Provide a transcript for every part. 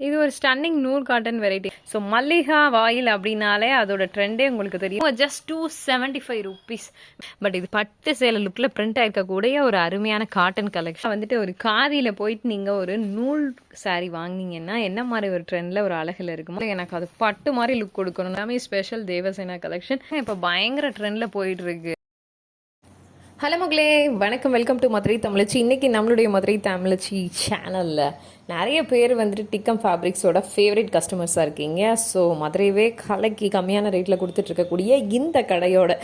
இது ஒரு ஸ்டன்னிங் நூல் காட்டன் வெரைட்டி. ஸோ மல்லிகா வாயில் அப்படின்னாலே அதோட ட்ரெண்டே உங்களுக்கு தெரியும். Just 275 rupees. பட் இது பட்டு சேலை லுக்கில் பிரிண்ட் ஆயிருக்கக்கூடிய ஒரு அருமையான காட்டன் கலெக்ஷன். வந்துட்டு ஒரு காதியில் போயிட்டு நீங்கள் ஒரு நூல் சாரீ வாங்கினீங்கன்னா என்ன மாதிரி ஒரு ட்ரெண்டில் ஒரு அழகில் இருக்குமோ எனக்கு அது பட்டு மாதிரி லுக் கொடுக்கணும். எல்லாமே ஸ்பெஷல் தேவசேனா கலெக்ஷன் இப்போ பயங்கர ட்ரெண்டில் போயிட்டு இருக்கு. ஹலோ மகளே, வணக்கம். வெல்கம் டு மதுரை தமிழச்சி. இன்றைக்கி நம்மளுடைய மதுரை தமிழச்சி சேனலில் நிறைய பேர் வந்துட்டு டிக்கம் ஃபேப்ரிக்ஸோட ஃபேவரட் கஸ்டமர்ஸாக இருக்கீங்க. ஸோ மதுரையவே கலக்கி கம்மியான ரேட்டில் கொடுத்துட்ருக்கக்கூடிய இந்த கடையோட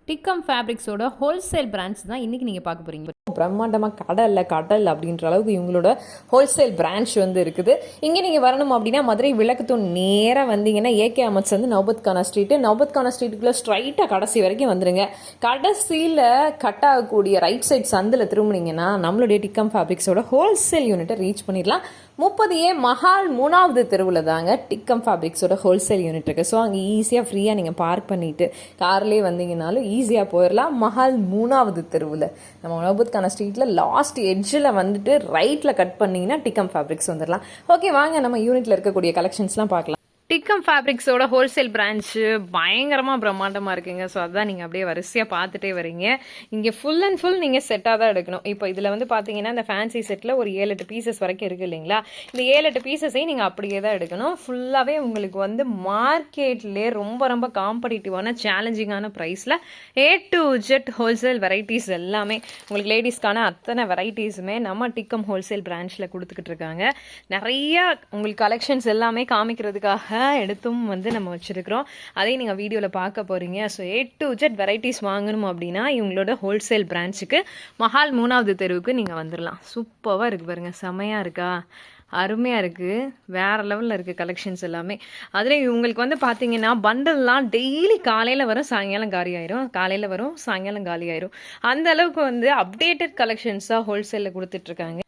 டிக்கம் ஃபேப்ரிக்ஸோட ஹோல்சேல் பிரான்ச் தான் இன்றைக்கி நீங்கள் பார்க்க போகிறீங்க. பிரம்மாண்டமாக கடல் அப்படின்ற அளவுக்கு இவங்களோட ஹோல்சேல் பிரான்ச் வந்து இருக்குது. இங்கே நீங்கள் வரணும் அப்படின்னா மதுரை விளக்குத்தூண் நேராக வந்தீங்கன்னா ஏகே அமத்ஸ் வந்து நௌபத்கானா ஸ்ட்ரீட்டுக்குள்ளே ஸ்ட்ரைட்டாக கடைசி வரைக்கும் வந்துடுங்க. கடைசியில் கட் ஆகக்கூடிய ரைட் சைட் சந்தில் திரும்பினீங்கன்னா நம்மளுடைய டிக்கம் ஃபேப்ரிக்ஸோட ஹோல்சேல் யூனிட்டை ரீச் பண்ணிடலாம். 30A மஹால் 3வது தெருவில் தாங்க டிக்கம் ஃபேப்ரிக்ஸோட ஹோல்சேல் யூனிட் இருக்குது. ஸோ அங்கே ஈஸியாக ஃப்ரீயாக நீங்கள் பார்க் பண்ணிவிட்டு கார்லேயே வந்தீங்கன்னாலும் ஈஸியாக போயிடலாம். மஹால் 3வது தெருவில் நம்ம நௌபத்கானா ஸ்ட்ரீட்டில் லாஸ்ட் எட்ஜில் வந்துட்டு ரைட்டில் கட் பண்ணிங்கன்னா டிக்கம் ஃபேப்ரிக்ஸ் வந்துடலாம். ஓகே, வாங்க நம்ம யூனிட்டில் இருக்கக்கூடிய கலெக்ஷன்ஸ்லாம் பார்க்கலாம். டிக்கம் ஃபேப்ரிக்ஸோட ஹோல்சேல் பிரான்ச்சு பயங்கரமாக பிரம்மாண்டமாக இருக்குங்க. ஸோ அதான் நீங்கள் அப்படியே வரிசையாக பார்த்துட்டே வரீங்க. இங்கே ஃபுல் அண்ட் ஃபுல் நீங்கள் செட்டாக தான் எடுக்கணும். இப்போ இதில் வந்து பார்த்தீங்கன்னா இந்த ஃபேன்சி செட்டில் ஒரு 7-8 பீசஸ் வரைக்கும் இருக்குது இல்லைங்களா? இந்த 7-8 பீசஸையும் நீங்கள் அப்படியே தான் எடுக்கணும். ஃபுல்லாகவே உங்களுக்கு வந்து மார்க்கெட்லேயே ரொம்ப ரொம்ப காம்படிட்டிவான சேலஞ்சிங்கான ப்ரைஸில் A to Z wholesale varieties எல்லாமே உங்களுக்கு லேடிஸ்க்கான அத்தனை வெரைட்டிஸுமே நம்ம டிக்கம் ஹோல்சேல் பிரான்ச்சில் கொடுத்துக்கிட்டு இருக்காங்க. நிறையா உங்களுக்கு கலெக்ஷன்ஸ் எல்லாமே காமிக்கிறதுக்காக எடுத்தும் வந்து நம்ம வச்சிருக்கிறோம். அதையும் நீங்கள் வீடியோவில் பார்க்க போகிறீங்க. So A to Z varieties வாங்கணும் அப்படின்னா இவங்களோட ஹோல்சேல் பிரான்ச்சுக்கு மஹால் 3வது தெருவுக்கு நீங்கள் வந்துடலாம். சூப்பராக இருக்குது பாருங்கள், செமையாக இருக்கா, அருமையாக இருக்குது, வேறு லெவலில் இருக்குது கலெக்ஷன்ஸ் எல்லாமே. அதில் உங்களுக்கு வந்து பார்த்தீங்கன்னா பண்டல்லாம் டெய்லி காலையில் வரும், சாயங்காலம் காலி ஆயிரும், காலையில் வரும், சாயங்காலம் காலி ஆயிரும். அந்த அளவுக்கு வந்து அப்டேட்டட் கலெக்ஷன்ஸாக ஹோல்சேலில் கொடுத்துட்ருக்காங்க.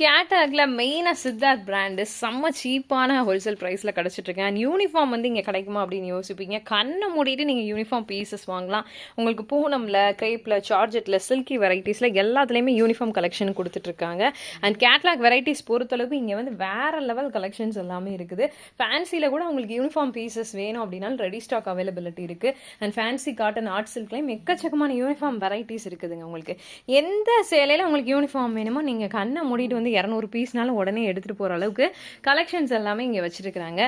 கேட்டலாகில் மெயினாக சித்தார்த் பிராண்டு செம்ம சீப்பான ஹோல்சேல் ப்ரைஸில் கிடச்சிட்ருக்கேன். அண்ட் யூனிஃபார்ம் வந்து இங்கே கிடைக்குமா அப்படின்னு யோசிப்பீங்க. கண்ணை மூடிட்டு நீங்கள் யூனிஃபார்ம் பீசஸ் வாங்கலாம். உங்களுக்கு பூனமில், கிரேப்பில், சார்ஜெட்டில், சில்கி வெரைட்டிஸில் எல்லாத்துலேயுமே யூனிஃபார்ம் கலெக்ஷன் கொடுத்துட்ருக்காங்க. அண்ட் கேட்லாக் வெரைட்டிஸ் பொறுத்தளவுக்கு இங்கே வந்து வேறு லெவல் கலெக்ஷன்ஸ் எல்லாமே இருக்குது. ஃபேன்சியில் கூட உங்களுக்கு யூனிஃபார்ம் பீசஸ் வேணும் அப்படின்னாலும் ரெடி ஸ்டாக் அவைலபிலிட்டி இருக்குது. அண்ட் ஃபேன்சி காட்டன் ஆர்ட் சில்க்லேயும் எக்கச்சக்கமான யூனிஃபார்ம் வெரைட்டிஸ் இருக்குதுங்க. உங்களுக்கு எந்த சேலையில் உங்களுக்கு யூனிஃபார்ம் வேணுமோ நீங்கள் கண்ணை மூடிட்டு வந்து 200 பீஸ்னாலும் உடனே எடுத்துகிட்டு போகிற அளவுக்கு கலெக்ஷன்ஸ் எல்லாமே இங்கே வச்சுருக்கிறாங்க.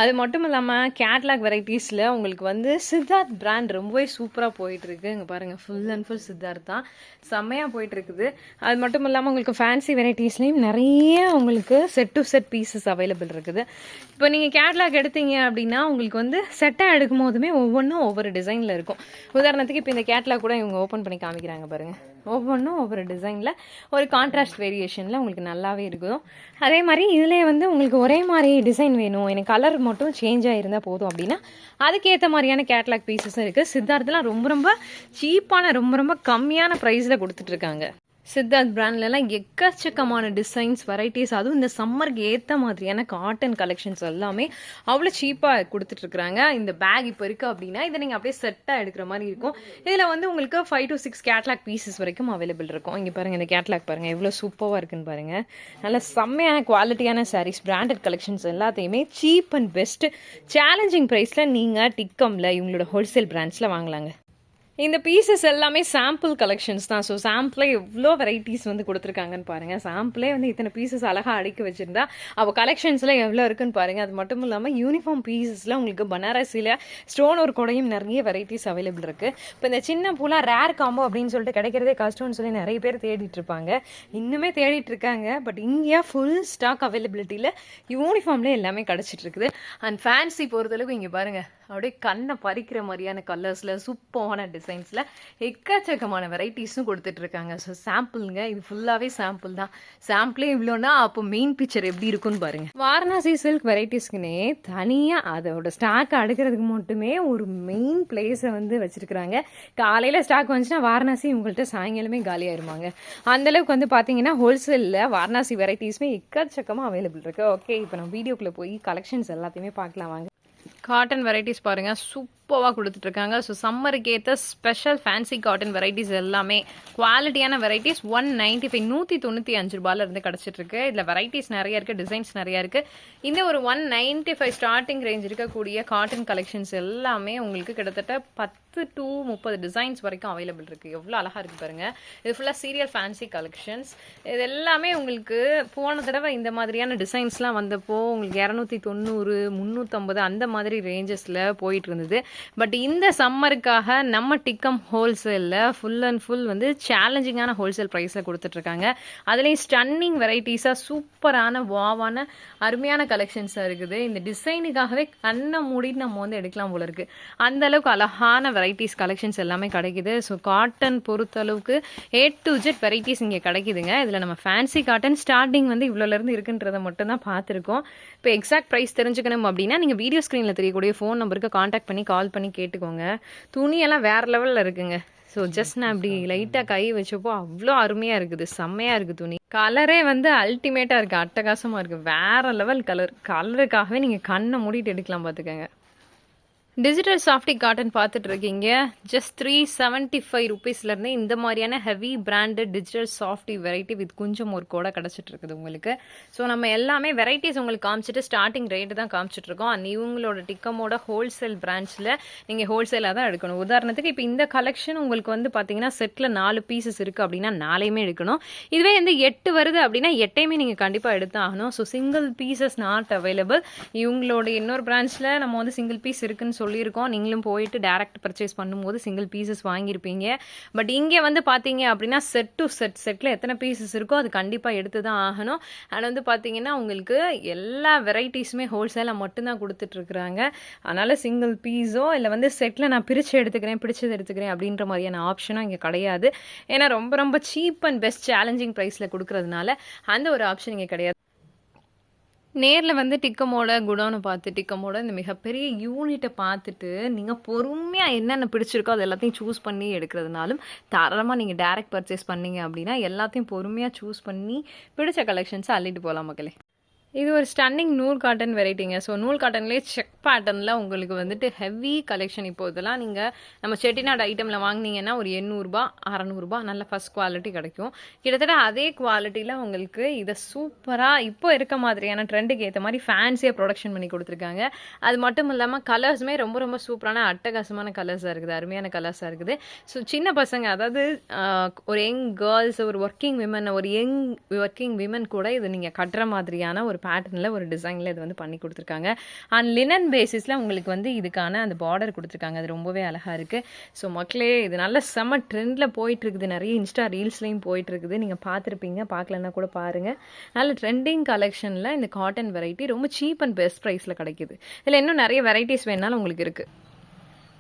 அது மட்டும் இல்லாமல் கேட்லாக் வெரைட்டிஸில் உங்களுக்கு வந்து சித்தார்த் பிராண்ட் ரொம்பவே சூப்பராக போயிட்டுருக்கு. இங்கே பாருங்கள், ஃபுல் அண்ட் ஃபுல் சித்தார்த் தான், செம்மையாக போயிட்டுருக்குது. அது மட்டும் இல்லாமல் உங்களுக்கு ஃபேன்சி வெரைட்டிஸ்லேயும் நிறைய உங்களுக்கு set to set pieces available இருக்குது. இப்போ நீங்கள் கேட்லாக் எடுத்தீங்க அப்படின்னா உங்களுக்கு வந்து செட்டாக எடுக்கும் போதுமே ஒவ்வொன்றும் ஒவ்வொரு டிசைனில் இருக்கும். உதாரணத்துக்கு இப்போ இந்த கேட்லாக் கூட இவங்க ஓப்பன் பண்ணி காமிக்கிறாங்க பாருங்கள். ஒவ்வொன்றும் ஒவ்வொரு டிசைனில் ஒரு கான்ட்ராஸ்ட் வேரியேஷனில் உங்களுக்கு நல்லாவே இருக்கும். அதே மாதிரி இதிலே வந்து உங்களுக்கு ஒரே மாதிரி டிசைன் வேணும், எனக்கு கலர் மட்டும் சேஞ்ச் ஆகிருந்தால் போதும் அப்படின்னா அதுக்கேற்ற மாதிரியான கேட்லாக் பீசஸும் இருக்குது. சித்தார்த்தெலாம் ரொம்ப ரொம்ப சீப்பான ரொம்ப ரொம்ப கம்மியான ப்ரைஸில் கொடுத்துட்ருக்காங்க. சித்தார்த் பிராண்ட்லலாம் எக்கச்சக்கமான டிசைன்ஸ் வெரைட்டிஸ், அதுவும் இந்த சம்மருக்கு ஏற்ற மாதிரியான காட்டன் கலெக்ஷன்ஸ் எல்லாமே அவ்வளோ சீப்பாக கொடுத்துட்ருக்குறாங்க. இந்த பேக் இப்போ இருக்குது அப்படின்னா இதை நீங்கள் அப்படியே செட்டாக எடுக்கிற மாதிரி இருக்கும். இதில் வந்து உங்களுக்கு 5 to 6 கேட்லாக் பீசஸ் வரைக்கும் அவைலபிள் இருக்கும். இங்கே பாருங்கள், இந்த கேட்லாக் பாருங்கள் எவ்வளோ சூப்பராக இருக்குன்னு பாருங்கள். நல்ல செம்மையான குவாலிட்டியான சாரீஸ், பிராண்டட் கலெக்ஷன்ஸ் எல்லாத்தையுமே சீப் அண்ட் பெஸ்ட் சேலஞ்சிங் ப்ரைஸில் நீங்கள் டிக்கமில் இவங்களோட ஹோல்சேல் பிரான்ச்சில் வாங்கலாங்க. இந்த பீசஸ் எல்லாமே சாம்பிள் கலெக்ஷன்ஸ் தான். ஸோ சாம்பிளே எவ்வளோ வெரைட்டிஸ் வந்து கொடுத்துருக்காங்கன்னு பாருங்கள். சாம்பிளே வந்து இத்தனை பீசஸ் அழகாக அடுக்கி வச்சுருந்தா அப்போ கலெக்ஷன்ஸில் எவ்வளோ இருக்குன்னு பாருங்கள். அது மட்டும் இல்லாமல் யூனிஃபார்ம் பீசஸில் உங்களுக்கு பனாரஸில் ஸ்டோன் ஒரு கூடையும் நிறைய வெரைட்டிஸ் அவைலபிள் இருக்குது. இப்போ இந்த சின்ன பூலாம் ரேர் காம்போ அப்படின்னு சொல்லிட்டு கிடைக்கிறதே கஷ்டம்னு சொல்லி நிறைய பேர் தேடிட்டு இருப்பாங்க, இன்னுமே தேடிட்டு இருக்காங்க. பட் இங்கே ஃபுல் ஸ்டாக் அவைலபிலிட்டியில் யூனிஃபார்ம்லேயே எல்லாமே கிடச்சிட்டு இருக்குது. அண்ட் ஃபேன்சி பொறுத்தளவுக்கு இங்கே பாருங்கள், அப்படியே கண்ணை பறிக்கிற மாதிரியான கலர்ஸில் சூப்பரான டிசைன்ஸில் எக்கச்சக்கமான வெரைட்டிஸும் கொடுத்துட்ருக்காங்க. ஸோ சாம்பிளுங்க, இது ஃபுல்லாகவே சாம்பிள் தான். சாம்பிளே இவ்வளோனா அப்போ மெயின் பிக்சர் எப்படி இருக்குன்னு பாருங்கள். வாரணாசி சில்க் வெரைட்டிஸ்க்குனே தனியாக அதோட ஸ்டாக் அடுக்கிறதுக்கு மட்டுமே ஒரு மெயின் பிளேஸை வந்து வச்சுருக்குறாங்க. காலையில் ஸ்டாக் வந்துச்சுன்னா வாரணாசி உங்கள்கிட்ட சாயங்காலமே காலியாயிருமாங்க. அந்தளவுக்கு வந்து பார்த்தீங்கன்னா ஹோல்சேலில் வாரணாசி வெரைட்டிஸுமே எக்கச்சக்கமாக அவைலபிள் இருக்குது. ஓகே, இப்போ நம்ம வீடியோக்குள்ளே போய் கலெக்ஷன்ஸ் எல்லாத்தையுமே பார்க்கலாம் வாங்க. காட்டன் வெரைட்டிஸ் பாருங்கள், சூப்பர் சூப்பராக கொடுத்துட்ருக்காங்க. ஸோ சம்மருக்கு ஏற்ற ஸ்பெஷல் ஃபேன்சி காட்டன் வெரைட்டிஸ் எல்லாமே குவாலிட்டியான வெரைட்டிஸ் 195 195 இருந்து கிடச்சிட்ருக்கு. இதில் வெரைட்டிஸ் நிறைய இருக்குது, டிசைன்ஸ் நிறையா இருக்குது. இந்த ஒரு 195 ஸ்டார்டிங் ரேஞ்ச் இருக்கக்கூடிய காட்டன் கலெக்ஷன்ஸ் எல்லாமே உங்களுக்கு கிட்டத்தட்ட 10 to 30 டிசைன்ஸ் வரைக்கும் அவைலபிள் இருக்குது. எவ்வளோ அழகாக இருக்குது பாருங்கள். இது ஃபுல்லாக சீரியல் ஃபேன்சி கலெக்ஷன்ஸ். இது எல்லாமே உங்களுக்கு போன தடவை இந்த மாதிரியான டிசைன்ஸ்லாம் வந்தப்போ உங்களுக்கு 290 350 அந்த மாதிரி ரேஞ்சஸில் போயிட்டு இருந்தது. பட் இந்த சம்மருக்காக நம்ம டிக்கம் ஹோல்சேலில் ஃபுல் அண்ட் ஃபுல் வந்து சேலஞ்சிங்கான ஹோல்சேல் ப்ரைஸில் கொடுத்துட்ருக்காங்க. அதுலேயும் ஸ்டன்னிங் வெரைட்டிஸாக சூப்பரான வாவான அருமையான கலெக்ஷன்ஸாக இருக்குது. இந்த டிசைனுக்காகவே கண்ணை மூடிட்டு நம்ம வந்து எடுக்கலாம் போல இருக்குது. அந்த அளவுக்கு அழகான வெரைட்டிஸ் கலெக்ஷன்ஸ் எல்லாமே கிடைக்குது. ஸோ காட்டன் பொறுத்தளவுக்கு A to Z வெரைட்டிஸ் இங்கே கிடைக்குதுங்க. இதில் நம்ம ஃபேன்சி காட்டன் ஸ்டார்டிங் வந்து இவ்வளோலேருந்து இருக்குன்றதை மட்டும் தான் பார்த்துருக்கோம். இப்போ எக்ஸாக்ட் ப்ரைஸ் தெரிஞ்சுக்கணும் அப்படின்னா நீங்கள் வீடியோ ஸ்க்ரீனில் தெரியக்கூடிய ஃபோன் நம்பருக்கு காண்டாக்ட் பண்ணி கால் பண்ணி கேட்டுக்கோங்க. துணியெல்லாம் வேறு லெவலில் இருக்குங்க. ஸோ ஜஸ்ட் நான் இப்படி லைட்டாக கை வச்சப்போ அவ்வளோ அருமையாக இருக்குது, செம்மையாக இருக்குது. துணி கலரே வந்து அல்டிமேட்டாக இருக்குது, அட்டகாசமாக இருக்குது, வேறு லெவல் கலருக்காகவே நீங்கள் கண்ணை மூடிட்டு எடுக்கலாம் பார்த்துக்கோங்க. டிஜிட்டல் சாஃப்டி காட்டன் பார்த்துட்டு இருக்கீங்க. ஜஸ்ட் 375 ருபீஸ்லேருந்து இந்த மாதிரியான heavy branded digital softy variety with குஞ்சம் ஒரு கூட கிடச்சிட்டு இருக்குது உங்களுக்கு. ஸோ நம்ம எல்லாமே வெரைட்டிஸ் உங்களுக்கு காமிச்சிட்டு ஸ்டார்டிங் ரேட்டு தான் காமிச்சிட்ருக்கோம். அண்ட் இவங்களோட டிக்கமோட ஹோல்சேல் பிரான்ச்சில் நீங்கள் ஹோல்சேலாக தான் எடுக்கணும். உதாரணத்துக்கு இப்போ இந்த கலெக்ஷன் உங்களுக்கு வந்து பார்த்தீங்கன்னா செட்டில் 4 பீசஸ் இருக்குது அப்படின்னா 4யுமே எடுக்கணும். இதுவே வந்து 8 வருது அப்படின்னா 8யுமே நீங்கள் கண்டிப்பாக எடுத்து ஆகணும். So single pieces not available. இவங்களோட இன்னொரு பிரான்ச்சில் நம்ம வந்து சிங்கிள் பீஸ் இருக்குன்னு சொல்லியிருக்கோம். நீங்களும் போயிட்டு டைரக்ட் பர்ச்சேஸ் பண்ணும்போது சிங்கிள் பீசஸ் வாங்கியிருப்பீங்க. பட் இங்கே வந்து பார்த்தீங்க அப்படின்னா செட் டு செட்டில் எத்தனை பீசஸ் இருக்கோ அது கண்டிப்பாக எடுத்து தான் ஆகணும். அண்ட் வந்து பார்த்தீங்கன்னா உங்களுக்கு எல்லா வெரைட்டிஸுமே ஹோல்சேலாக மட்டும்தான் கொடுத்துட்ருக்குறாங்க. அதனால் சிங்கிள் பீஸோ இல்லை வந்து செட்டில் நான் பிரித்து எடுத்துக்கிறேன் பிடிச்சது எடுத்துக்கிறேன் அப்படின்ற மாதிரியான ஆப்ஷனும் இங்கே கிடையாது. ஏன்னா ரொம்ப ரொம்ப சீப் அண்ட் பெஸ்ட் சேலஞ்சிங் ப்ரைஸில் கொடுக்குறதுனால அந்த ஒரு ஆப்ஷன் இங்கே கிடையாது. நேரில் வந்து டிக்கமோட குடோனை பார்த்து டிக்கமோட இந்த மிகப்பெரிய யூனிட்டை பார்த்துட்டு நீங்கள் பொறுமையாக என்னென்ன பிடிச்சிருக்கோ அது எல்லாத்தையும் சூஸ் பண்ணி எடுக்கிறதுனாலும் தாராளமாக நீங்கள் டைரக்ட் பர்ச்சேஸ் பண்ணீங்க அப்படின்னா எல்லாத்தையும் பொறுமையாக சூஸ் பண்ணி பிடிச்ச கலெக்ஷன்ஸை அள்ளிட்டு போகலாம் மக்களே. இது ஒரு ஸ்டன்னிங் நூல் காட்டன் வெரைட்டிங்க. ஸோ நூல் காட்டன்லேயே செக் பேட்டர்னில் உங்களுக்கு வந்துட்டு ஹெவி கலெக்ஷன். இப்போ இதெல்லாம் நீங்கள் நம்ம செட்டிநாடு ஐட்டமில் வாங்கினீங்கன்னா ஒரு 800 600 நல்ல ஃபஸ்ட் குவாலிட்டி கிடைக்கும். கிட்டத்தட்ட அதே குவாலிட்டியில் உங்களுக்கு இதை சூப்பராக இப்போ இருக்க மாதிரியான ட்ரெண்டுக்கு ஏற்ற மாதிரி ஃபேன்சியாக ப்ரொடக்ஷன் பண்ணி கொடுத்துருக்காங்க. அது மட்டும் இல்லாமல் கலர்ஸுமே ரொம்ப ரொம்ப சூப்பரான அட்டகாசமான கலர்ஸாக இருக்குது, அருமையான கலர்ஸாக இருக்குது. ஸோ சின்ன பசங்க, அதாவது ஒரு யங் கேர்ள்ஸ், ஒரு ஒர்க்கிங் விமன், ஒரு யங் ஒர்க்கிங் விமன் கூட இது நீங்கள் கட்டுற மாதிரியான ஒரு பேட்டர்னில் ஒரு டிசைனில் இது வந்து பண்ணி கொடுத்துருக்காங்க. அண்ட் லினன் பேசிஸில் உங்களுக்கு வந்து இதுக்கான அந்த பார்டர் கொடுத்துருக்காங்க. அது ரொம்பவே அழகாக இருக்குது. ஸோ மக்களே இது நல்ல செம்ம ட்ரெண்டில் போயிட்டுருக்குது. நிறைய இன்ஸ்டா ரீல்ஸ்லையும் போயிட்டுருக்குது. நீங்கள் பார்த்துருப்பீங்க, பார்க்கலன்னா கூட பாருங்கள். நல்ல ட்ரெண்டிங் கலெக்ஷனில் இந்த காட்டன் வெரைட்டி ரொம்ப சீப் அண்ட் பெஸ்ட் ப்ரைஸில் கிடைக்கிது. இதில் இன்னும் நிறைய வெரைட்டிஸ் வேணாலும் உங்களுக்கு இருக்குது.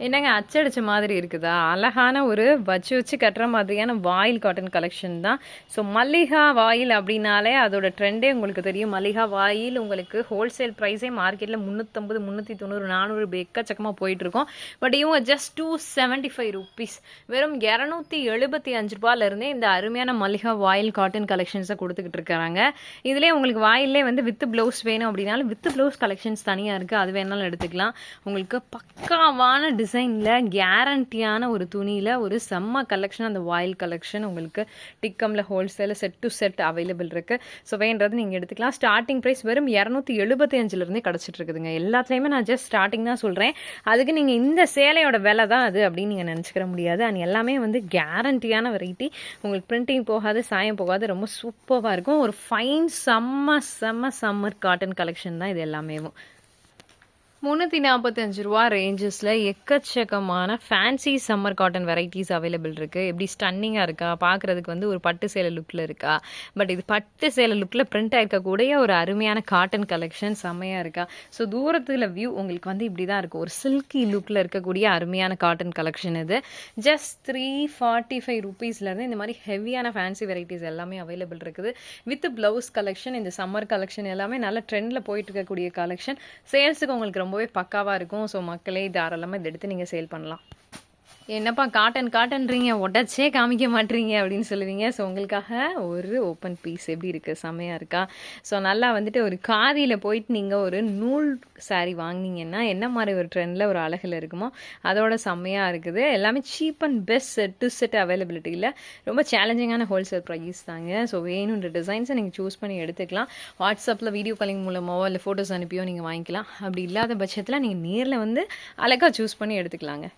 என்னங்க அச்சடிச்ச மாதிரி இருக்குதா? அழகான ஒரு வச்சு கட்டுற மாதிரியான வாயில் காட்டன் கலெக்ஷன் தான். ஸோ மல்லிகா வாயில் அப்படின்னாலே அதோட ட்ரெண்டே உங்களுக்கு தெரியும். மல்லிகா வாயில் உங்களுக்கு ஹோல்சேல் ப்ரைஸே மார்க்கெட்டில் 350 390 400 எக்கச்சக்கமாக போயிட்டுருக்கோம். பட் இவங்க ஜஸ்ட் 275 ருபீஸ், வெறும் 275 ரூபாயிலிருந்தே இந்த அருமையான மல்லிகா வாயில் காட்டன் கலெக்ஷன்ஸை கொடுத்துக்கிட்டு இருக்கிறாங்க. இதிலே உங்களுக்கு வாயிலே வந்து வித் ப்ளவுஸ் வேணும் அப்படின்னாலும் வித் ப்ளவுஸ் கலெக்ஷன்ஸ் தனியாக இருக்குது, அது வேணாலும் எடுத்துக்கலாம். உங்களுக்கு பக்காவான டிசைனில் கேரண்டியான ஒரு துணியில் ஒரு செம்ம கலெக்ஷன். அந்த வாயில் கலெக்ஷன் உங்களுக்கு டிக்கமில் ஹோல்சேலில் செட் டு செட் அவைலபிள் இருக்குது. ஸோ வேண்டது நீங்கள் எடுத்துக்கலாம். ஸ்டார்டிங் ப்ரைஸ் வெறும் 275 கிடச்சிட்டு இருக்குதுங்க. எல்லாத்துலேயுமே நான் ஜஸ்ட் ஸ்டார்டிங் தான் சொல்கிறேன். அதுக்கு நீங்கள் இந்த சேலையோட விலை தான் அது அப்படின்னு நீங்கள் நினச்சிக்கிற முடியாது. அண்ட் எல்லாமே வந்து கேரண்டியான வெரைட்டி. உங்களுக்கு பிரிண்டிங் போகாது, சாயம் போகாது, ரொம்ப சூப்பராக இருக்கும். ஒரு ஃபைன் சம்மர் காட்டன் கலெக்ஷன் தான் இது எல்லாமே. 345 ரூபா ரேஞ்சஸில் எக்கச்சக்கமான fancy summer cotton varieties available இருக்குது. எப்படி ஸ்டன்னிங்காக இருக்கா, பார்க்குறதுக்கு வந்து ஒரு பட்டு சேலை லுக்கில் இருக்கா. பட் இது பட்டு சேலை லுக்கில் பிரிண்ட் ஆகிருக்கக்கூடிய ஒரு அருமையான காட்டன் கலெக்ஷன் செம்மையாக இருக்கா. ஸோ தூரத்தில் வியூ உங்களுக்கு வந்து இப்படி தான் இருக்கும். ஒரு சில்கி லுக்கில் இருக்கக்கூடிய அருமையான காட்டன் கலெக்ஷன் இது. ஜஸ்ட் 345 ருபீஸ்லேருந்து இந்த மாதிரி ஹெவியான ஃபேன்சி வெரைட்டிஸ் எல்லாமே அவைலபிள் இருக்குது. With blouse collection. இந்த சம்மர் கலெக்ஷன் எல்லாமே நல்ல ட்ரெண்டில் போயிட்டு இருக்கக்கூடிய கலெக்ஷன். சேல்ஸுக்கு உங்களுக்கு ரொம்பவே பக்காவாக இருக்கும். ஸோ மக்களே தாராளமாக இதை எடுத்து நீங்கள் சேல் பண்ணலாம். என்னப்பா காட்டன் காட்டன்றீங்க, உடச்சே காமிக்க மாட்றீங்க அப்படின்னு சொல்லுவீங்க. ஸோ உங்களுக்காக ஒரு ஓப்பன் பீஸ் எப்படி இருக்குது, செம்மையாக இருக்கா? ஸோ நல்லா வந்துட்டு ஒரு காதியில் போயிட்டு நீங்கள் ஒரு நூல் சாரீ வாங்கினீங்கன்னா என்ன மாதிரி ஒரு ட்ரெண்டில் ஒரு அழகில் இருக்குமோ அதோட செம்மையாக இருக்குது. எல்லாமே cheap and best set to set அவைலபிலிட்டியில் ரொம்ப சேலஞ்சிங்கான ஹோல்சேல் ப்ரைஸ் தாங்க. ஸோ வேணுன்ற டிசைன்ஸை நீங்கள் சூஸ் பண்ணி எடுத்துக்கலாம். வாட்ஸ்அப்பில் வீடியோ காலிங் மூலமாவோ இல்லை ஃபோட்டோஸ் அனுப்பியோ நீங்கள் வாங்கிக்கலாம். அப்படி இல்லாத பட்சத்தில் நீங்கள் நேரில் வந்து அழகாக சூஸ் பண்ணி எடுத்துக்கலாங்க.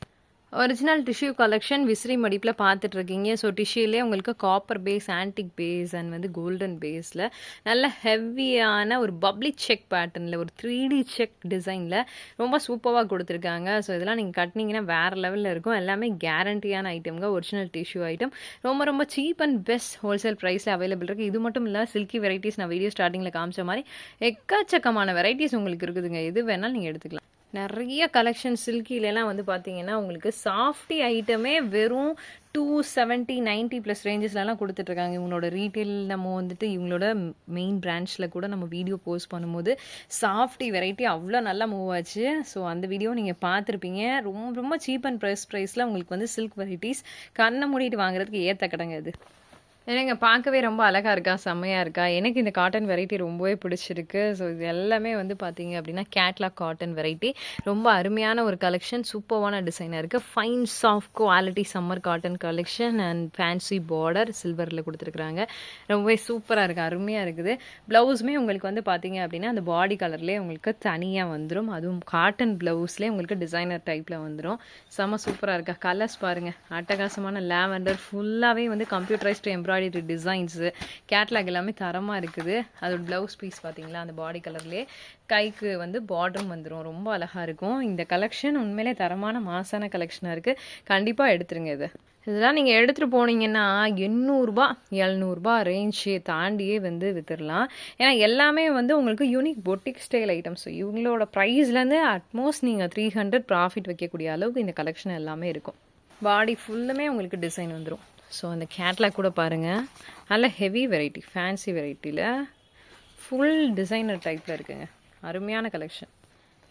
ஒரிஜினல் டிஷ்யூ கலெக்ஷன் விசிறி மடிப்பில் பார்த்துட்ருக்கீங்க. ஸோ டிஷ்யூலே உங்களுக்கு copper base, antique base and வந்து கோல்டன் பேஸில் நல்ல ஹெவியான ஒரு பப்ளி செக் பேட்டர்னில் ஒரு 3D செக் டிசைனில் ரொம்ப சூப்பராக கொடுத்துருக்காங்க. ஸோ இதெல்லாம் நீங்கள் கட்டினீங்கன்னா வேறு லெவலில் இருக்கும். எல்லாமே கேரண்டியான ஐட்டம்ங்க, ஒரிஜினல் டிஷ்யூ ஐட்டம். ரொம்ப ரொம்ப சீப் அண்ட் பெஸ்ட் ஹோல்சேல் ப்ரைஸில் அவைலபிள் இருக்குது. இது மட்டும் இல்லை, சில்கி வெரைட்டிஸ் நான் வீடியோ ஸ்டார்டிங்கில் காமிச்ச மாதிரி எக்கச்சக்கமான வெரைட்டிஸ் உங்களுக்கு இருக்குதுங்க. எது வேணாலும் நீங்கள் எடுத்துக்கலாம். நிறைய கலெக்ஷன் சில்கிலலாம் வந்து பார்த்தீங்கன்னா உங்களுக்கு சாஃப்டி ஐட்டமே வெறும் 270, 90 ப்ளஸ் ரேஞ்சஸ்லலாம் கொடுத்துட்ருக்காங்க. இவங்களோட ரீட்டெயில் நம்ம வந்துட்டு இவங்களோட மெயின் பிரான்ச்சில் கூட நம்ம வீடியோ போஸ்ட் பண்ணும்போது சாஃப்டி வெரைட்டி அவ்வளோ நல்லா மூவ் ஆச்சு. ஸோ அந்த வீடியோ நீங்கள் பார்த்துருப்பீங்க. ரொம்ப ரொம்ப சீப் அண்ட் ப்ரைஸில் உங்களுக்கு வந்து சில்க் வெரைட்டிஸ் கண்ணை மூடிட்டு வாங்குறதுக்கு ஏற்ற கடைங்க இது. எனக்கு பார்க்கவே ரொம்ப அழகாக இருக்கா, செம்மையாக இருக்கா. எனக்கு இந்த காட்டன் வெரைட்டி ரொம்பவே பிடிச்சிருக்கு. ஸோ இது எல்லாமே வந்து பார்த்தீங்க அப்படின்னா கேட்லாக் காட்டன் வெரைட்டி. ரொம்ப அருமையான ஒரு கலெக்ஷன், சூப்பர்வான டிசைனாக இருக்குது. Fine soft quality summer cotton collection and fancy border சில்வரில் கொடுத்துருக்குறாங்க. ரொம்பவே சூப்பராக இருக்குது, அருமையாக இருக்குது. ப்ளவுஸுமே உங்களுக்கு வந்து பார்த்தீங்க அப்படின்னா அந்த பாடி கலர்லேயே உங்களுக்கு தனியாக வந்துடும். அதுவும் காட்டன் ப்ளவுஸ்லேயே உங்களுக்கு டிசைனர் டைப்பில் வந்துடும். செம்ம சூப்பராக இருக்கா. கலர்ஸ் பாருங்கள், அட்டகாசமான லாவெண்டர், ஃபுல்லாகவே வந்து கம்ப்யூட்டரைஸ்டு எம்ப்ராய்டரி டிசைன்ஸு, கேட்லாக் எல்லாமே தரமாக இருக்குது. அதோட ப்ளவுஸ் பீஸ் பார்த்தீங்களா, அந்த பாடி கலர்லேயே கைக்கு வந்து பார்டரும் வந்துடும். ரொம்ப அழகாக இருக்கும். இந்த கலெக்ஷன் உண்மையிலே தரமான மாசான கலெக்ஷனாக இருக்குது. கண்டிப்பாக எடுத்துருங்க. இதெல்லாம் நீங்கள் எடுத்துகிட்டு போனீங்கன்னா 800 700 ரேஞ்சு தாண்டியே வந்து வித்துடலாம். ஏன்னா எல்லாமே வந்து உங்களுக்கு யூனிக் பொட்டிக் ஸ்டைல் ஐட்டம்ஸ். இவங்களோட ப்ரைஸ்லேருந்து அட்மோஸ்ட் நீங்கள் 300 ப்ராஃபிட் வைக்கக்கூடிய அளவுக்கு இந்த கலெக்ஷன் எல்லாமே இருக்கும். பாடி ஃபுல்லுமே உங்களுக்கு டிசைன் வந்துடும். ஸோ அந்த கேட்லாக் கூட பாருங்கள், நல்ல ஹெவி வெரைட்டி, ஃபேன்சி வெரைட்டியில் ஃபுல் டிசைனர் டைப்பில் இருக்குங்க. அருமையான கலெக்ஷன்.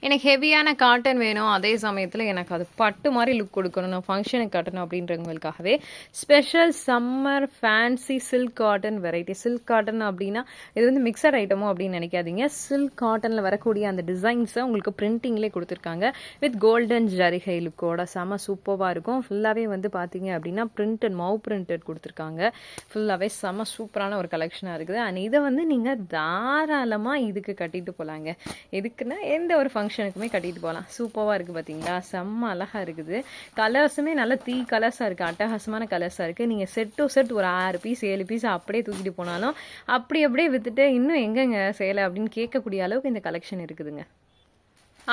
எனக்கு ஹெவியான காட்டன் வேணும், அதே சமயத்தில் எனக்கு அது பட்டு மாதிரி லுக் கொடுக்கணும், நான் ஃபங்க்ஷனுக்கு கட்டணும் அப்படின்றவங்களுக்காகவே special summer fancy silk cotton variety. Silk cotton அப்படின்னா இது வந்து மிக்சட் ஐட்டமோ அப்படின்னு நினைக்காதீங்க. சில்க் காட்டனில் வரக்கூடிய அந்த டிசைன்ஸை உங்களுக்கு பிரிண்டிங்லேயே கொடுத்துருக்காங்க வித் கோல்டன் ஜரிகை லுக்கோட. செம சூப்பராக இருக்கும். ஃபுல்லாகவே வந்து பார்த்தீங்க அப்படின்னா பிரிண்டட், மவு பிரிண்டட் கொடுத்துருக்காங்க. ஃபுல்லாகவே செம சூப்பரான ஒரு கலெக்ஷனாக இருக்குது. அண்ட் இதை வந்து நீங்கள் தாராளமாக இதுக்கு கட்டிட்டு போகலாங்க. எதுக்குன்னா எந்த ஒரு ஃபங்க்ஷனுக்குமே கட்டிட்டு போகலாம். சூப்பராக இருக்குது பார்த்தீங்களா, செம்ம அழகாக இருக்குது. கலர்ஸுமே நல்ல கலர்ஸாக இருக்குது, அட்டகாசமான கலர்ஸாக இருக்குது. நீங்கள் செட் டு செட் ஒரு 6 பீஸ் 7 பீஸ் அப்படியே தூக்கிட்டு போனாலும் அப்படியே விற்றுட்டு இன்னும் எங்கெங்க சேலை அப்படின்னு கேட்கக்கூடிய அளவுக்கு இந்த கலெக்ஷன் இருக்குதுங்க.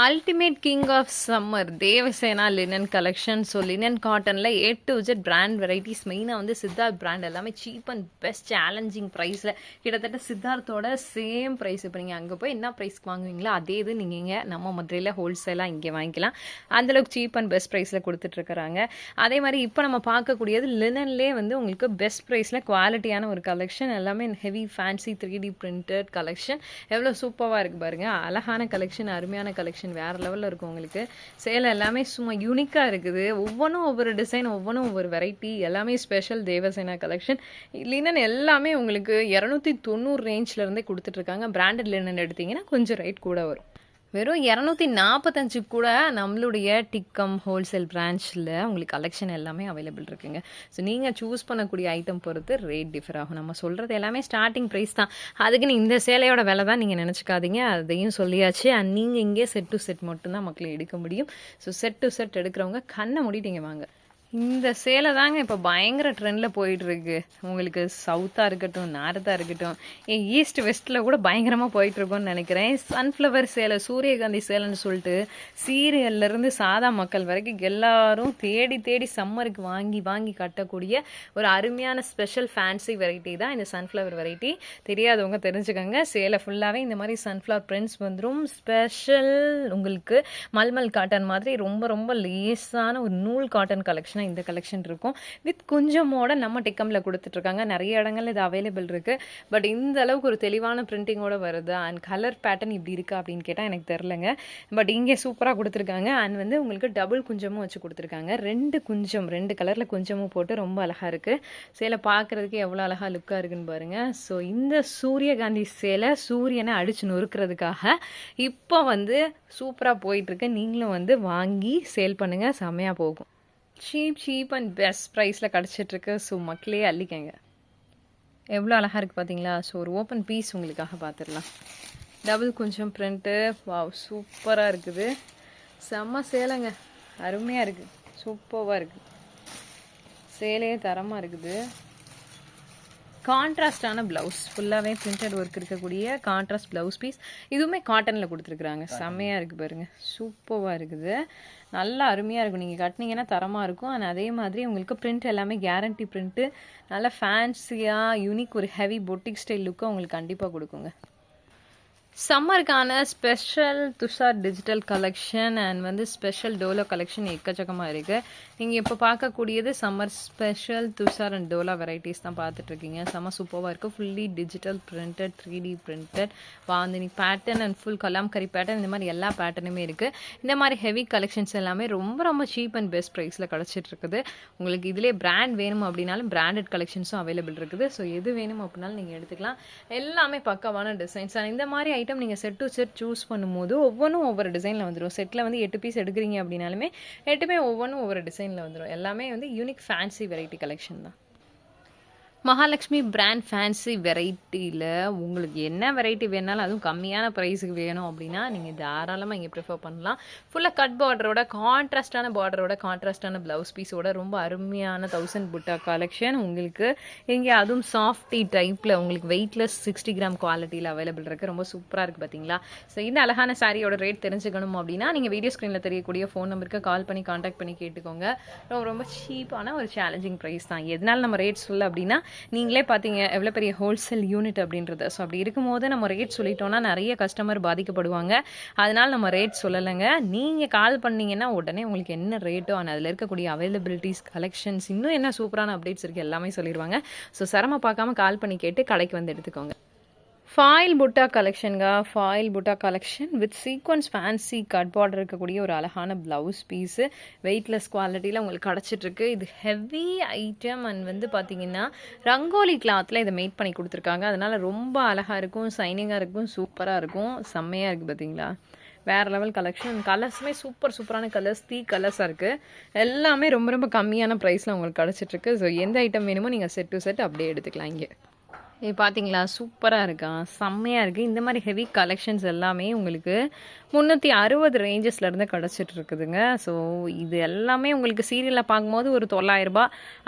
Ultimate king of summer Devasena linen collection. So linen காட்டனில் A to Z brand varieties, மெயினாக வந்து சித்தார்த் பிராண்ட் எல்லாமே சீப் அண்ட் பெஸ்ட் சேலஞ்சிங் ப்ரைஸில், கிட்டத்தட்ட சித்தார்த்தோட சேம் ப்ரைஸ். இப்போ நீங்கள் அங்கே போய் என்ன ப்ரைஸ்க்கு வாங்குவீங்களோ அதே இது நீங்கள் இங்கே நம்ம மதுரையில் ஹோல்சேலாக இங்கே வாங்கிக்கலாம். அந்தளவுக்கு சீப் அண்ட் பெஸ்ட் ப்ரைஸில் கொடுத்துட்ருக்குறாங்க. அதே மாதிரி இப்போ நம்ம பார்க்கக்கூடியது லினன்லேயே வந்து உங்களுக்கு பெஸ்ட் ப்ரைஸில் குவாலிட்டியான ஒரு கலெக்ஷன். எல்லாமே heavy fancy 3D printed collection. எவ்வளோ சூப்பராக இருக்குது பாருங்கள். அழகான கலெக்ஷன், அருமையான கலெக்ஷன், வேற லெவலில் இருக்கும் உங்களுக்கு. சேலை எல்லாமே சும்மா யூனிக்காக இருக்குது. ஒவ்வொன்றும் ஒவ்வொரு டிசைன், ஒவ்வொன்றும் ஒவ்வொரு வெரைட்டி, எல்லாமே ஸ்பெஷல் தேவசேனா கலெக்ஷன். லினன் எல்லாமே உங்களுக்கு 290 ரேஞ்சிலேருந்தே கொடுத்துட்ருக்காங்க. பிராண்டட் லினன் எடுத்திங்கன்னா கொஞ்சம் ரேட் கூட வரும். வெறும் 245 கூட நம்மளுடைய டிக்கம் ஹோல்சேல் பிரான்ச்சில் உங்களுக்கு கலெக்ஷன் எல்லாமே அவைலபிள் இருக்குங்க. ஸோ நீங்கள் சூஸ் பண்ணக்கூடிய ஐட்டம் பொறுத்து ரேட் டிஃபர் ஆகும். நம்ம சொல்கிறது எல்லாமே ஸ்டார்டிங் ப்ரைஸ் தான். அதுக்குன்னு இந்த சேலையோட விலை தான் நீங்கள் நினச்சிக்காதீங்க, அதையும் சொல்லியாச்சு. அண்ட் நீங்கள் இங்கே செட் டு செட் மட்டும்தான் மக்களை எடுக்க முடியும். ஸோ செட் டு செட் எடுக்கிறவங்க கண்ணை மூடிட்டீங்க வாங்க. இந்த சேலை தாங்க இப்போ பயங்கர ட்ரெண்டில் போயிட்டுருக்கு. உங்களுக்கு சவுத்தாக இருக்கட்டும், நார்த்தாக இருக்கட்டும், ஈஸ்ட் வெஸ்ட்டில் கூட பயங்கரமாக போயிட்டுருக்கோன்னு நினைக்கிறேன். சன்ஃப்ளவர் சேலை, சூரியகாந்தி சேலைன்னு சொல்லிட்டு சீரியல்லேருந்து சாதா மக்கள் வரைக்கும் எல்லாரும் தேடி சம்மருக்கு வாங்கி கட்டக்கூடிய ஒரு அருமையான ஸ்பெஷல் ஃபேன்சி வெரைட்டி தான் இந்த சன்ஃப்ளவர் வெரைட்டி. தெரியாதவங்க தெரிஞ்சுக்கோங்க. சேலை ஃபுல்லாகவே இந்த மாதிரி சன்ஃப்ளவர் பிரிண்ட்ஸ் வந்துடும். ஸ்பெஷல் உங்களுக்கு மல்மல் காட்டன் மாதிரி ரொம்ப ரொம்ப லேஸான ஒரு நூல் காட்டன் கலெக்ஷன் கலெக்ஷனாக இந்த கலெக்ஷன் இருக்கும். வித் குஞ்சமோட நம்ம டிக்கமில் கொடுத்துட்ருக்காங்க. நிறைய இடங்கள்ல இது அவைலபிள் இருக்குது. பட் இந்த அளவுக்கு ஒரு தெளிவான பிரிண்டிங்கோட வருது அண்ட் கலர் பேட்டர்ன் இப்படி இருக்கா அப்படின்னு கேட்டால் எனக்கு தெரிலங்க. பட் இங்கே சூப்பராக கொடுத்துருக்காங்க. அண்ட் வந்து உங்களுக்கு டபுள் குஞ்சமும் வச்சு கொடுத்துருக்காங்க. 2 குஞ்சம் 2 கலரில் குஞ்சமும் போட்டு ரொம்ப அழகாக இருக்குது. சேலை பார்க்குறதுக்கு எவ்வளோ அழகாக லுக்காக இருக்குன்னு பாருங்கள். ஸோ இந்த சூரியகாந்தி சேலை சூரியனை அடித்து நொறுக்கிறதுக்காக இப்போ வந்து சூப்பராக போயிட்டுருக்கு. நீங்களும் வந்து வாங்கி சேல் பண்ணுங்கள், செம்மையாக போகும். சீப் அண்ட் பெஸ்ட் ப்ரைஸில் கிடச்சிட்ருக்கு. ஸோ மக்களே அள்ளிக்கங்க. எவ்வளோ அழகாக இருக்குது பார்த்தீங்களா? ஸோ ஒரு ஓப்பன் பீஸ் உங்களுக்காக பார்த்துடலாம். டபுள் கொஞ்சம் பிரிண்ட்டு, வாவ் சூப்பராக இருக்குது. செம்ம சேலைங்க, அருமையாக இருக்குது, சூப்பராக இருக்குது. சேலையே தரமாக இருக்குது. கான்ட்ராஸ்டான ப்ளவுஸ், ஃபுல்லாகவே பிரிண்டட் ஒர்க் இருக்கக்கூடிய கான்ட்ராஸ்ட் ப்ளவுஸ் பீஸ். இதுவுமே காட்டனில் கொடுத்துருக்குறாங்க. செம்மையாக இருக்குது பாருங்கள், சூப்பராக இருக்குது. நல்லா அருமையாக இருக்கும். நீங்கள் கட்டினீங்கன்னா தரமாக இருக்கும். ஆனால் அதே மாதிரி உங்களுக்கு பிரிண்ட் எல்லாமே கேரண்டி பிரிண்ட்டு. நல்லா ஃபேன்சியாக யூனிக் ஒரு ஹெவி பொட்டிக் ஸ்டைல் லுக்கை உங்களுக்கு கண்டிப்பாக கொடுக்குங்க. சம்மருக்கான special tussar digital collection and வந்து ஸ்பெஷல் டோலோ கலெக்ஷன் எக்கச்சக்கமாக இருக்குது. நீங்கள் இப்போ பார்க்கக்கூடியது summer special tussar and dola varieties தான் பார்த்துட்ருக்கீங்க. செம்ம சூப்பராக இருக்குது. Fully digital printed, 3D printed, bandhani pattern and full kalamkari pattern, இந்த மாதிரி எல்லா பேட்டர்னுமே இருக்குது. இந்த மாதிரி ஹெவி கலெக்ஷன்ஸ் எல்லாமே ரொம்ப ரொம்ப சீப் அண்ட் பெஸ்ட் ப்ரைஸில் கிடச்சிட்ருக்குது. உங்களுக்கு இதிலே பிராண்ட் வேணும் அப்படின்னாலும் பிராண்டட் கலெக்ஷன்ஸும் அவைலபிள் இருக்குது. ஸோ எது வேணும் அப்படின்னாலும் நீங்கள் எடுத்துக்கலாம். எல்லாமே பக்காவான டிசைன்ஸ். இந்த மாதிரி ஐட்டம் நீங்கள் செட் டு செட் சூஸ் பண்ணும்போது ஒவ்வொன்றும் ஒவ்வொரு டிசைனில் வந்துடும். செட்டில் வந்து 8 பீஸ் எடுக்கிறீங்க அப்படின்னாலுமே 8மே ஒவ்வொன்றும் ஒவ்வொரு டிசைனில் வந்துடும். எல்லாமே வந்து யூனிக் ஃபேன்சி வெரைட்டி கலெக்ஷன் தான். மகாலட்சுமி பிராண்ட் ஃபேன்சி வெரைட்டியில் உங்களுக்கு என்ன வெரைட்டி வேணாலும், அதுவும் கம்மியான ப்ரைஸுக்கு வேணும் அப்படின்னா நீங்கள் தாராளமாக இங்கே ப்ரிஃபர் பண்ணலாம். ஃபுல்லாக கட் பார்டரோட கான்ட்ராஸ்டான ப்ளவுஸ் பீஸோட ரொம்ப அருமையான 1000 புட்டா கலெக்ஷன் உங்களுக்கு இங்கே. அதுவும் சாஃப்டி டைப்பில் உங்களுக்கு வெயிட்லெஸ் 60 கிராம் குவாலிட்டியில் அவைலபிள் இருக்குது. ரொம்ப சூப்பராக இருக்குது பார்த்தீங்களா? ஸோ இந்த அழகான சாரியோட ரேட் தெரிஞ்சுக்கணும் அப்படின்னா நீங்கள் வீடியோ ஸ்க்ரீனில் தெரியக்கூடிய ஃபோன் நம்பருக்கு கால் பண்ணி காண்டாக்ட் பண்ணி கேட்டுக்கோங்க. ரொம்ப சீப்பான ஒரு சேலஞ்சிங் ப்ரைஸ் தான். எதனால நம்ம ரேட் சொல்ல அப்படின்னா நீங்களே பார்த்தீங்க எவ்வளோ பெரிய ஹோல்சேல் யூனிட் அப்படின்றது. ஸோ அப்படி இருக்கும்போது நம்ம ரேட் சொல்லிட்டோம்னா நிறைய கஸ்டமர் பாதிக்கப்படுவாங்க. அதனால் நம்ம ரேட் சொல்லலைங்க. நீங்கள் கால் பண்ணிங்கன்னா உடனே உங்களுக்கு என்ன ரேட்டோ ஆனால் அதில் இருக்கக்கூடிய அவைலபிலிட்டிஸ், கலெக்ஷன்ஸ், இன்னும் என்ன சூப்பரான அப்டேட்ஸ் இருக்குது எல்லாமே சொல்லிடுவாங்க. ஸோ சிரமம் பார்க்காம கால் பண்ணி கேட்டு கடைக்கு வந்து எடுத்துக்கோங்க. ஃபாயில் புட்டா கலெக்ஷனுங்க. ஃபாயில் புட்டா collection with sequins fancy cut border இருக்கக்கூடிய ஒரு அழகான ப்ளவுஸ் பீஸு வெயிட்லெஸ் குவாலிட்டியில் உங்களுக்கு கிடச்சிட்ருக்கு. இது ஹெவி ஐட்டம் அண்ட் வந்து பார்த்தீங்கன்னா ரங்கோலி கிளாத்தில் இதை மேட் பண்ணி கொடுத்துருக்காங்க. அதனால் ரொம்ப அழகாக இருக்கும், சைனிங்காக இருக்கும், சூப்பராக இருக்கும், செம்மையாக இருக்குது பார்த்தீங்களா? வேறு லெவல் கலெக்ஷன். கலர்ஸுமே சூப்பரான கலர்ஸ், கலர்ஸாக இருக்குது. எல்லாமே ரொம்ப ரொம்ப கம்மியான ப்ரைஸில் உங்களுக்கு கிடச்சிட்ருக்கு. ஸோ எந்த ஐட்டம் வேணுமோ நீங்கள் செட் டு செட் அப்படியே எடுத்துக்கலாம். இங்கே இது பார்த்தீங்களா, சூப்பராக இருக்கா, செம்மையாக இருக்குது. இந்த மாதிரி ஹெவி கலெக்ஷன்ஸ் எல்லாமே உங்களுக்கு 360 ரேஞ்சஸ்லேருந்து கிடச்சிட்ருக்குதுங்க. ஸோ இது எல்லாமே உங்களுக்கு சீரியலில் பார்க்கும்போது ஒரு 900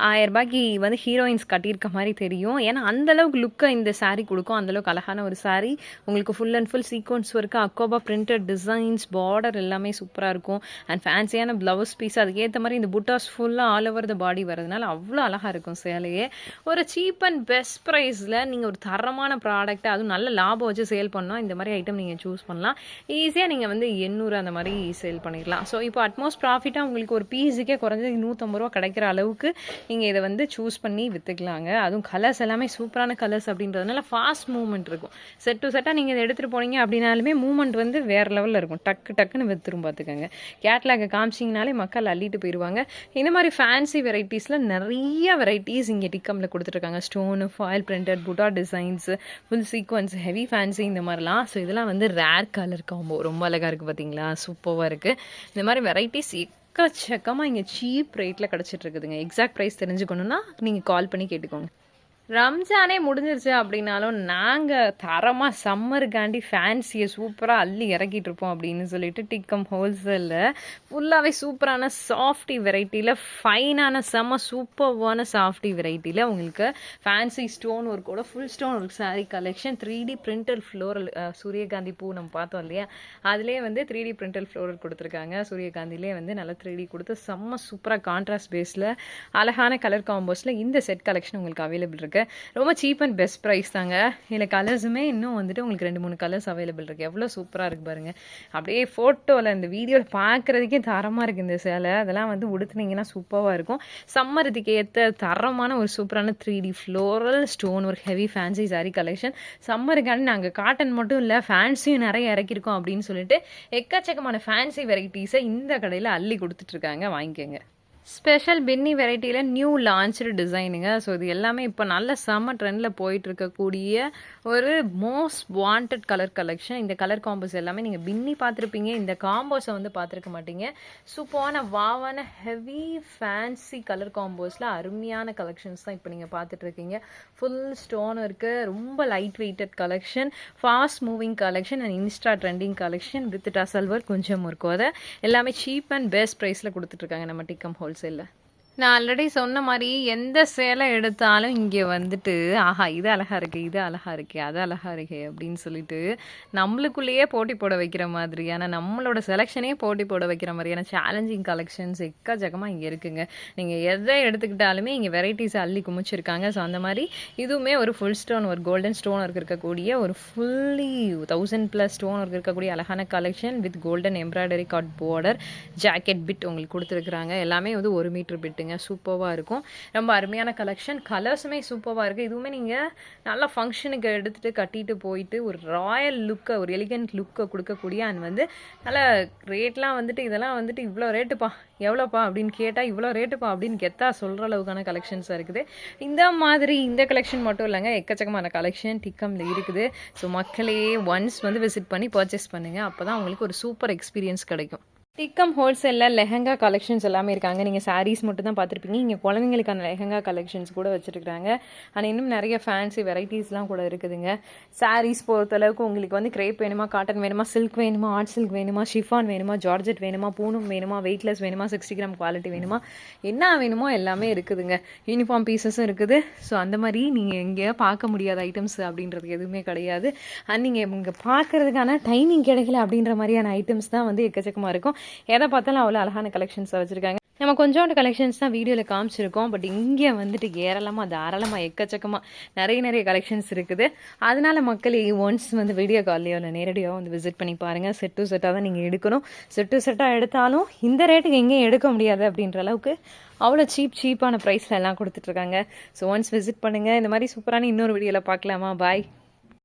1000 வந்து ஹீரோயின்ஸ் கட்டியிருக்க மாதிரி தெரியும். ஏன்னா அந்தளவுக்கு லுக்கை இந்த சாரீ கொடுக்கும். அந்தளவுக்கு அழகான ஒரு சாரீ உங்களுக்கு full and full sequins work, அக்கோபா பிரிண்டட் டிசைன்ஸ், பார்டர் எல்லாமே சூப்பராக இருக்கும். அண்ட் ஃபேன்சியான ப்ளவுஸ் பீஸ், அதுக்கேற்ற மாதிரி இந்த புட்டாஸ் ஃபுல்லாக ஆல் ஓவர் த பாடி வரதுனால அவ்வளோ அழகாக இருக்கும் சேலையே. ஒரு சீப் அண்ட் பெஸ்ட் ப்ரைஸில் நீங்கள் ஒரு தரமான ப்ராடக்ட்டை, அதுவும் நல்ல லாபம் வச்சு சேல் பண்ணால் இந்த மாதிரி ஐட்டம் நீங்கள் சூஸ் பண்ணலாம். ஈஸியாக நீங்கள் வந்து 800 அந்த மாதிரி சேல் பண்ணிடலாம். ஸோ இப்போ அட்மோஸ்ட் ப்ராஃபிட்டாக உங்களுக்கு ஒரு பீஸுக்கே குறைஞ்சது 150 ரூபா கிடைக்கிற அளவுக்கு நீங்கள் இதை வந்து சூஸ் பண்ணி விற்றுக்கலாங்க. அதுவும் கலர்ஸ் எல்லாமே சூப்பரான கலர்ஸ் அப்படின்றதுனால ஃபாஸ்ட் மூவ்மெண்ட் இருக்கும். செட் டு செட்டாக நீங்கள் இதை எடுத்துகிட்டு போனீங்க அப்படின்னாலுமே மூவ்மெண்ட் வந்து வேறு லெவலில் இருக்கும். டக்குன்னு விற்றுரும் பார்த்துக்கோங்க. கேட்லாக காமிச்சிங்கனாலே மக்கள் அள்ளிட்டு போயிடுவாங்க. இந்த மாதிரி ஃபேன்சி வெரைட்டிஸில் நிறைய வெரைட்டிஸ் இங்கே டிக்கமில் கொடுத்துட்ருக்காங்க. ஸ்டோனு, ஃபாயில் பிரிண்டட், புட்டா designs, full sequence, heavy fancy, இந்த மாதிரிலாம். ஸோ இதெல்லாம் வந்து ரேர் கலர் காம்போ, ரொம்ப அழகாக இருக்குது பார்த்தீங்களா, சூப்பராக இருக்குது. இந்த மாதிரி வெரைட்டிஸ் எக்கச்சக்கமாக இங்கே சீப் ரேட்டில் கிடச்சிட்ருக்குதுங்க. எக்ஸாக்ட் ப்ரைஸ் தெரிஞ்சுக்கணுன்னா நீங்கள் கால் பண்ணி கேட்டுக்கோங்க. ரம்ஜானே முடிஞ்சிருச்சு அப்படின்னாலும் நாங்கள் தரமாக சம்மருக்காண்டி ஃபேன்சியை சூப்பராக அள்ளி இறக்கிட்டு இருப்போம் அப்படின்னு சொல்லிட்டு டிக்கம் ஹோல்சேலில் ஃபுல்லாகவே சூப்பரான சாஃப்டி வெரைட்டியில், ஃபைனான செம்ம சூப்பர்வான சாஃப்டி வெரைட்டியில் உங்களுக்கு ஃபேன்சி ஸ்டோன் ஒர்க்கோட full stone work sari collection. 3D printed floral, சூரியகாந்தி பூ நம்ம பார்த்தோம் இல்லையா, அதிலே வந்து 3D பிரிண்டல் ஃப்ளோரல் கொடுத்துருக்காங்க. சூரியகாந்திலே வந்து நல்லா 3D கொடுத்து செம்ம சூப்பராக கான்ட்ராஸ்ட் பேஸில் அழகான கலர் காம்போஸில் இந்த செட் கலெக்ஷன் உங்களுக்கு அவைலபிள் இருக்குது. இருக்குது. ரொம்ப சீப் அண்ட் பெஸ்ட் ப்ரைஸ் தாங்க. இதில் கலர்ஸுமே இன்னும் வந்துட்டு உங்களுக்கு 2-3 கலர்ஸ் அவைலபிள் இருக்குது. எவ்வளோ சூப்பராக இருக்குது பாருங்கள். அப்படியே ஃபோட்டோவில் இந்த வீடியோவில் பார்க்குறதுக்கே தரமாக இருக்குது இந்த சேலை. அதெல்லாம் வந்து உடுத்துனீங்கன்னா சூப்பராக இருக்கும். சம்மருக்கு ஏற்ற தரமான ஒரு சூப்பரான 3D ஃப்ளோரல் ஸ்டோன் ஒரு ஹெவி ஃபேன்சி சாரீ கலெக்ஷன். சம்மருக்காண்டி நாங்கள் காட்டன் மட்டும் இல்லை ஃபேன்சியும் நிறைய இறக்கியிருக்கோம் அப்படின்னு சொல்லிட்டு எக்கச்சக்கமான ஃபேன்சி வெரைட்டிஸை இந்த கடையில் அள்ளி கொடுத்துட்ருக்காங்க. வாங்கிக்கோங்க. ஸ்பெஷல் பின்னி வெரைட்டியில் நியூ லான்ச்சு டிசைனுங்க. ஸோ இது எல்லாமே இப்போ நல்ல செம்ம ட்ரெண்டில் போயிட்டுருக்கக்கூடிய ஒரு மோஸ்ட் வாண்டட் கலர் கலெக்ஷன். இந்த கலர் காம்போஸ் எல்லாமே நீங்கள் பின்னி பார்த்துருப்பீங்க, இந்த காம்போஸை வந்து பார்த்துருக்க மாட்டீங்க. சூப்பரான வாவான ஹெவி ஃபேன்சி கலர் காம்போஸில் அருமையான கலெக்ஷன்ஸ் தான் இப்போ நீங்கள் பார்த்துட்ருக்கீங்க. ஃபுல் ஸ்டோன் இருக்குது, ரொம்ப light weighted collection, fast moving collection and insta trending collection with tassel work கொஞ்சம் இருக்கும். அதை எல்லாமே சீப் அண்ட் பெஸ்ட் ப்ரைஸில் கொடுத்துட்ருக்காங்க நம்ம டிக்கம் ஹோல்சேலில். நான் ஆல்ரெடி சொன்ன மாதிரி எந்த சேலை எடுத்தாலும் இங்கே வந்துட்டு ஆஹா இது அழகாக இருக்குது, இது அழகாக இருக்கே, அது அழகாக இருக்கே அப்படின்னு சொல்லிட்டு நம்மளுக்குள்ளேயே போட்டி போட வைக்கிற மாதிரியான, நம்மளோட செலெக்ஷனே போட்டி போட வைக்கிற மாதிரியான சேலஞ்சிங் கலெக்ஷன்ஸ் எக்கச்சக்கமாக இங்கே இருக்குங்க. நீங்கள் எதை எடுத்துக்கிட்டாலுமே இங்கே வெரைட்டிஸ் அள்ளி குமிச்சிருக்காங்க. ஸோ அந்த மாதிரி இதுவுமே ஒரு ஃபுல் ஸ்டோன் ஒரு கோல்டன் ஸ்டோன் ஒர்க் இருக்கக்கூடிய ஒரு ஃபுல்லி 1000+ ஸ்டோன் ஒர்க் இருக்கக்கூடிய அழகான collection with golden embroidery cut border jacket bit உங்களுக்கு கொடுத்துருக்குறாங்க. எல்லாமே வந்து 1 மீட்டர் பிட்டுங்க. சூப்பராக இருக்கும். ரொம்ப அருமையான கலெக்ஷன். கலர்ஸுமே சூப்பராக இருக்குது. இதுவுமே நீங்கள் நல்லா ஃபங்க்ஷனுக்கு எடுத்துகிட்டு கட்டிட்டு போயிட்டு ஒரு ராயல் லுக்கை ஒரு எலிகன்ட் லுக்கை கொடுக்கக்கூடிய அண்ட் வந்து நல்லா ரேட்லாம் வந்துட்டு இதெல்லாம் வந்துட்டு இவ்வளோ ரேட்டுப்பா எவ்வளோப்பா அப்படின்னு கேட்டால் இவ்வளோ ரேட்டுப்பா அப்படின்னு கெத்தா சொல்கிற அளவுக்கான கலெக்ஷன்ஸாக இருக்குது. இந்த மாதிரி இந்த கலெக்ஷன் மட்டும் இல்லைங்க, எக்கச்சக்கமான கலெக்ஷன் டிக்கமில் இருக்குது. ஸோ மக்களே ஒன்ஸ் வந்து விசிட் பண்ணி பர்ச்சேஸ் பண்ணுங்கள். அப்போ தான் உங்களுக்கு ஒரு சூப்பர் எக்ஸ்பீரியன்ஸ் கிடைக்கும். டிக்கம் ஹோல்சேலில் லெஹங்கா கலெக்ஷன்ஸ் எல்லாமே இருக்காங்க. நீங்கள் சாரீஸ் மட்டும் தான் பார்த்துருப்பீங்க. இங்கே குழந்தைங்களுக்கான லெஹங்கா கலெக்ஷன்ஸ் கூட வச்சுருக்காங்க. ஆனால் இன்னும் நிறைய ஃபேன்சி வெரைட்டிஸ்லாம் கூட இருக்குதுங்க. சாரீஸ் பொறுத்தளவுக்கு உங்களுக்கு வந்து கிரேப் வேணுமா, காட்டன் வேணுமா, சில்க் வேணுமா, ஆர்ட் சில்க் வேணுமா, ஷிஃபான் வேணுமா, ஜார்ஜெட் வேணுமா, பூனம் வேணுமா, வெயிட்லெஸ் வேணுமா, 60 கிராம் குவாலிட்டி வேணுமா, என்ன வேணுமோ எல்லாமே இருக்குதுங்க. யூனிஃபார்ம் பீசஸும் இருக்குது. ஸோ அந்த மாதிரி நீங்கள் எங்கேயோ பார்க்க முடியாத ஐட்டம்ஸ் அப்படின்றது எதுவுமே கிடையாது. அண்ட் நீங்கள் இங்கே பார்க்குறதுக்கான டைமிங் கிடைக்கல அப்படின்ற மாதிரியான ஐட்டம்ஸ் தான் வந்து எக்கச்சக்கமாக இருக்கும். எதை பார்த்தாலும் அவ்வளோ அழகான கலெக்ஷன்ஸாக வச்சுருக்காங்க. நம்ம கொஞ்சோண்டு கலெக்ஷன்ஸ் தான் வீடியோவில் காமிச்சிருக்கோம். பட் இங்கே வந்துட்டு ஏராளமாக தாராளமாக எக்கச்சக்கமாக நிறைய கலெக்ஷன்ஸ் இருக்குது. அதனால மக்கள் ஒன்ஸ் வந்து வீடியோ கால்லையோ இல்லை நேரடியாக வந்து விசிட் பண்ணி பாருங்கள். செட் டு செட்டாக தான் நீங்கள் எடுக்கணும். செட் டு செட்டாக எடுத்தாலும் இந்த ரேட்டுக்கு எங்கேயும் எடுக்க முடியாது அப்படின்ற அளவுக்கு அவ்வளோ சீப்பான ப்ரைஸில் எல்லாம் கொடுத்துட்ருக்காங்க. ஸோ ஒன்ஸ் விசிட் பண்ணுங்கள். இந்த மாதிரி சூப்பரான இன்னொரு வீடியோவில் பார்க்கலாமா? பாய்.